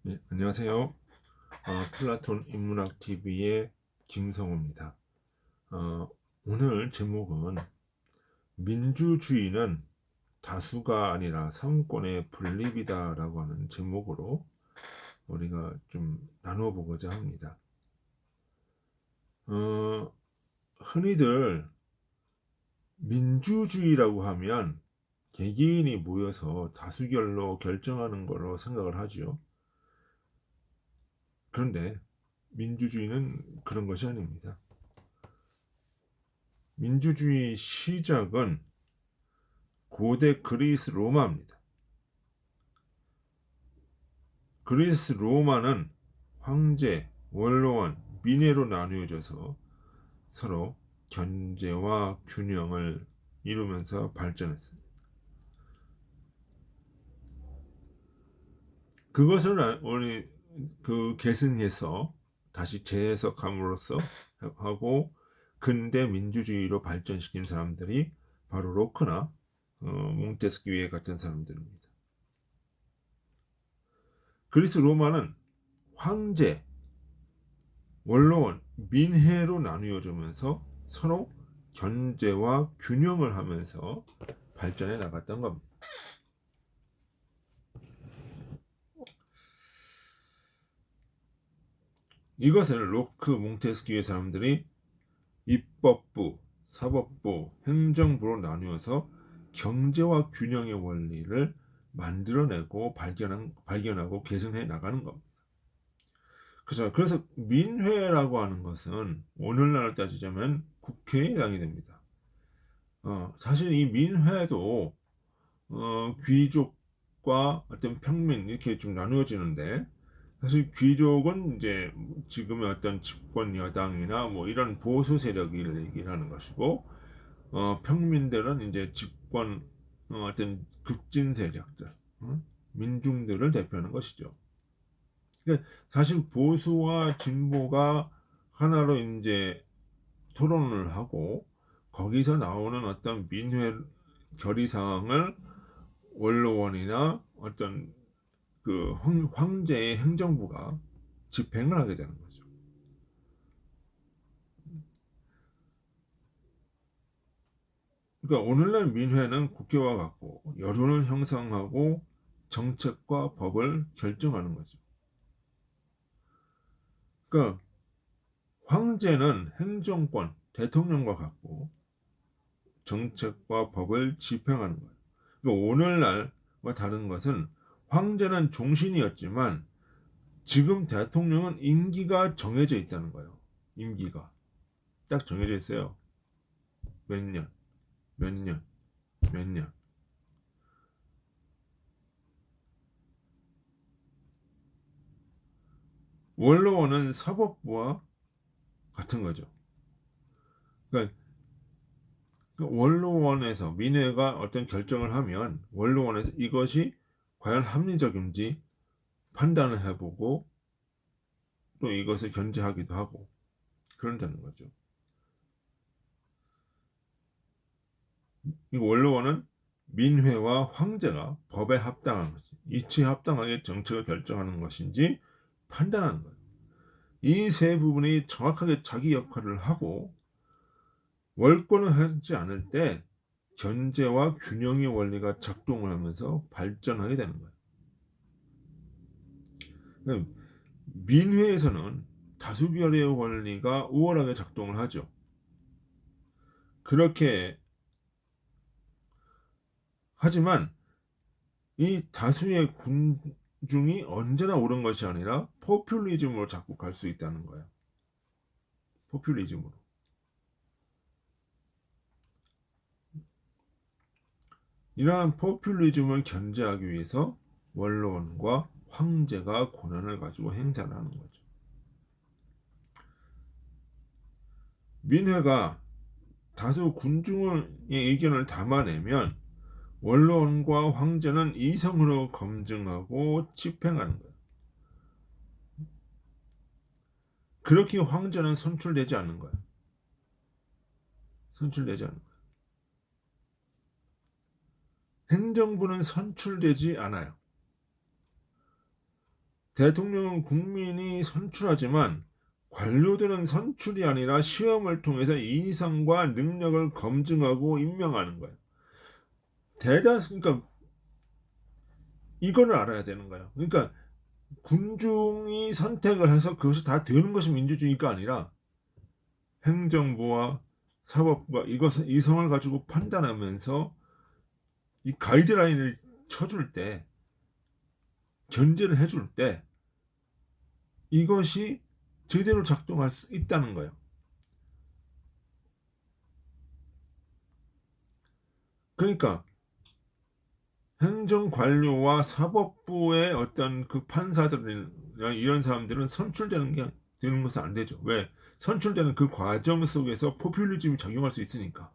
네, 안녕하세요. 플라톤 인문학 TV의 김성호입니다. 오늘 제목은 민주주의는 다수가 아니라 상권의 분립이다라고 하는 제목으로 우리가 좀 나누어 보고자 합니다. 어, 흔히들 민주주의라고 하면 개개인이 모여서 다수결로 결정하는 거로 생각을 하죠. 그런데 민주주의는 그런 것이 아닙니다. 민주주의 시작은 고대 그리스 로마입니다. 그리스 로마는 황제, 원로원, 민회로 나누어져서 서로 견제와 균형을 이루면서 발전했습니다. 그것을 우리 계승해서 다시 재해석함으로써 하고 근대 민주주의로 발전시킨 사람들이 바로 로크나 몽테스키에 같은 사람들입니다. 그리스 로마는 황제, 원로원, 민회로 나누어지면서 서로 견제와 균형을 하면서 발전해 나갔던 겁니다. 이것을 로크, 몽테스키의 사람들이 입법부, 사법부, 행정부로 나누어서 경제와 균형의 원리를 만들어내고 발견하고 개선해 나가는 겁니다. 그래서 민회라고 하는 것은 오늘날로 따지자면 국회에 해당이 됩니다. 사실 이 민회도 귀족과 어떤 평민 이렇게 좀 나누어지는데 사실 귀족은 이제 지금의 어떤 집권 여당이나 뭐 이런 보수 세력을 얘기를 하는 것이고 평민들은 이제 집권 어떤 급진 세력들, 민중들을 대표하는 것이죠. 그러니까 사실 보수와 진보가 하나로 이제 토론을 하고 거기서 나오는 어떤 민회 결의 사항을 원로원이나 어떤 그 황제의 행정부가 집행을 하게 되는 거죠. 그러니까 오늘날 민회는 국회와 같고 여론을 형성하고 정책과 법을 결정하는 거죠. 그러니까 황제는 행정권, 대통령과 같고 정책과 법을 집행하는 거예요. 그러니까 오늘날과 다른 것은 황제는 종신이었지만 지금 대통령은 임기가 정해져 있다는 거예요. 임기가 딱 정해져 있어요. 몇 년, 몇 년, 몇 년. 원로원은 사법부와 같은 거죠. 그러니까 원로원에서 민회가 어떤 결정을 하면 원로원에서 이것이 과연 합리적인지 판단을 해보고 또 이것을 견제하기도 하고 그런다는 거죠. 이 원로원은 민회와 황제가 법에 합당한 것이 이치 합당하게 정책을 결정하는 것인지 판단하는 거예요. 이 세 부분이 정확하게 자기 역할을 하고 월권을 하지 않을 때 견제와 균형의 원리가 작동을 하면서 발전하게 되는 거예요. 민회에서는 다수결의 원리가 우월하게 작동을 하죠. 그렇게 하지만 이 다수의 군중이 언제나 옳은 것이 아니라 포퓰리즘으로 자꾸 갈 수 있다는 거예요. 포퓰리즘으로. 이러한 포퓰리즘을 견제하기 위해서 원로원과 황제가 권한을 가지고 행사를 하는 거죠. 민회가 다수 군중의 의견을 담아내면 원로원과 황제는 이성으로 검증하고 집행하는 거예요. 그렇게 황제는 선출되지 않는 거예요. 선출되지 않는 거예요. 행정부는 선출되지 않아요. 대통령은 국민이 선출하지만 관료들은 선출이 아니라 시험을 통해서 이성과 능력을 검증하고 임명하는 거예요. 그러니까 이거를 알아야 되는 거예요. 그러니까 군중이 선택을 해서 그것이 다 되는 것이 민주주의가 아니라 행정부와 사법부가 이것을 이성을 가지고 판단하면서 이 가이드라인을 쳐줄 때, 견제를 해줄 때 이것이 제대로 작동할 수 있다는 거예요. 그러니까 행정관료와 사법부의 어떤 그 판사들이나 이런 사람들은 선출되는 게 되는 것은 안 되죠. 왜? 선출되는 그 과정 속에서 포퓰리즘이 작용할 수 있으니까.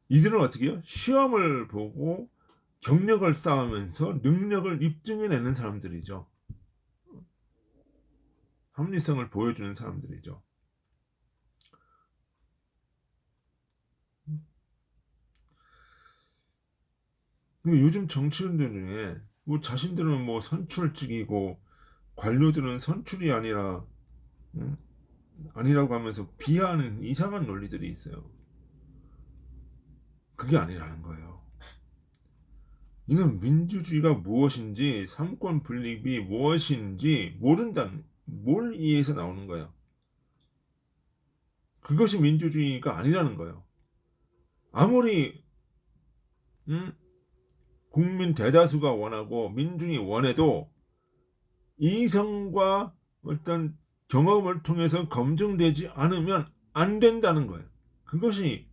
이들은 어떻게 해요? 시험을 보고 경력을 쌓으면서 능력을 입증해내는 사람들이죠. 합리성을 보여주는 사람들이죠. 요즘 정치인들 중에 뭐 자신들은 뭐 선출직이고 관료들은 선출이 아니라 음, 아니라고 하면서 비하하는 이상한 논리들이 있어요. 그게 아니라는 거예요. 이는 민주주의가 무엇인지 삼권 분립이 무엇인지 모른다는 뭘 이해해서 나오는 거예요. 그것이 민주주의가 아니라는 거예요. 아무리 음, 국민 대다수가 원하고 민중이 원해도 이성과 어떤 경험을 통해서 검증되지 않으면 안 된다는 거예요. 그것이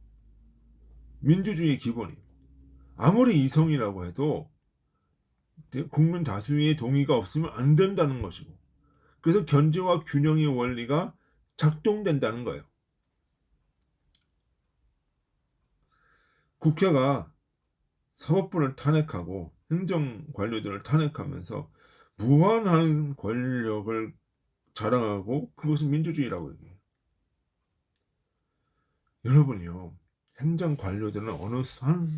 민주주의의 기본이에요. 아무리 이성이라고 해도 국민 다수의 동의가 없으면 안 된다는 것이고, 그래서 견제와 균형의 원리가 작동된다는 거예요. 국회가 사법부를 탄핵하고 행정관료들을 탄핵하면서 무한한 권력을 자랑하고 그것은 민주주의라고 얘기해요. 여러분이요, 행정관료들은 어느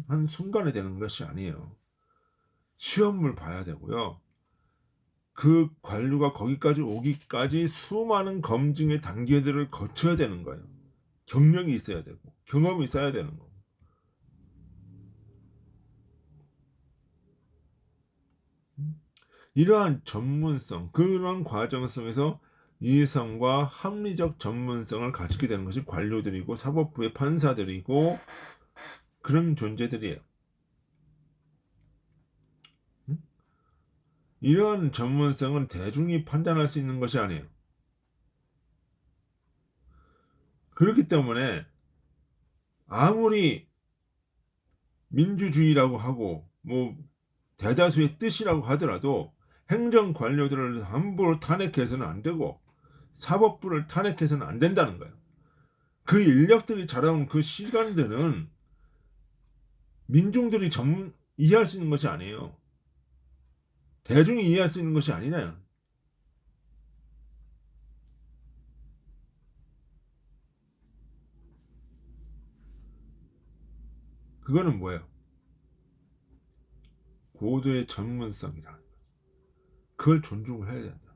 한 순간에 되는 것이 아니에요. 시험을 봐야 되고요. 그 관료가 거기까지 오기까지 수많은 검증의 단계들을 거쳐야 되는 거예요. 경력이 있어야 되고 경험이 있어야 되는 거고. 이러한 전문성, 그런 과정 속에서 이성과 합리적 전문성을 가지게 되는 것이 관료들이고 사법부의 판사들이고 그런 존재들이에요. 이러한 전문성은 대중이 판단할 수 있는 것이 아니에요. 그렇기 때문에 아무리 민주주의라고 하고 뭐 대다수의 뜻이라고 하더라도 행정 관료들을 함부로 탄핵해서는 안 되고 사법부를 탄핵해서는 안 된다는 거예요. 그 인력들이 자라온 그 시간들은 민중들이 이해할 수 있는 것이 아니에요. 대중이 이해할 수 있는 것이 아니라요. 그거는 뭐예요? 고도의 전문성이라. 그걸 존중을 해야 된다.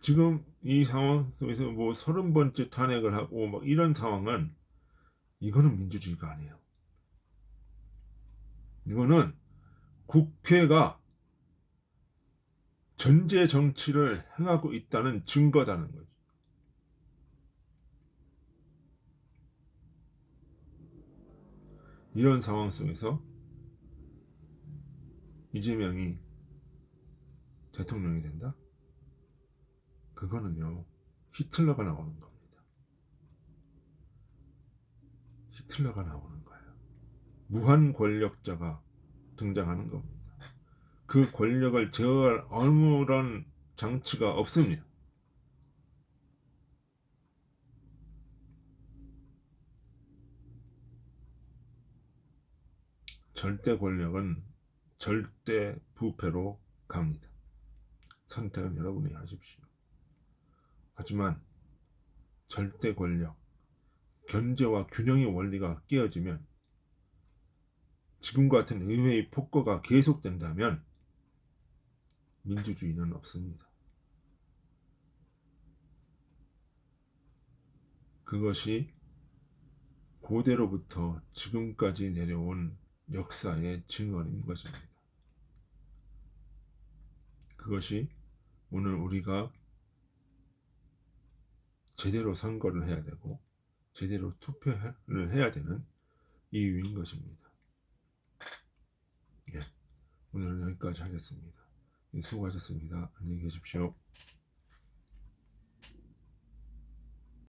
지금 이 상황 속에서 뭐 30번째 탄핵을 하고 막 이런 상황은 이거는 민주주의가 아니에요. 이거는 국회가 전제 정치를 행하고 있다는 증거다는 거죠. 이런 상황 속에서 이재명이 대통령이 된다? 그거는요, 히틀러가 나오는 겁니다. 히틀러가 나오는 거예요. 무한 권력자가 등장하는 겁니다. 그 권력을 제어할 아무런 장치가 없습니다. 절대 권력은 절대 부패로 갑니다. 선택은 여러분이 하십시오. 하지만 절대 권력, 견제와 균형의 원리가 깨어지면 지금과 같은 의회의 폭거가 계속된다면 민주주의는 없습니다. 그것이 고대로부터 지금까지 내려온 역사의 증언인 것입니다. 그것이 오늘 우리가 제대로 선거를 해야 되고 제대로 투표를 해야 되는 이유인 것입니다. 예, 오늘은 여기까지 하겠습니다. 수고하셨습니다. 안녕히 계십시오.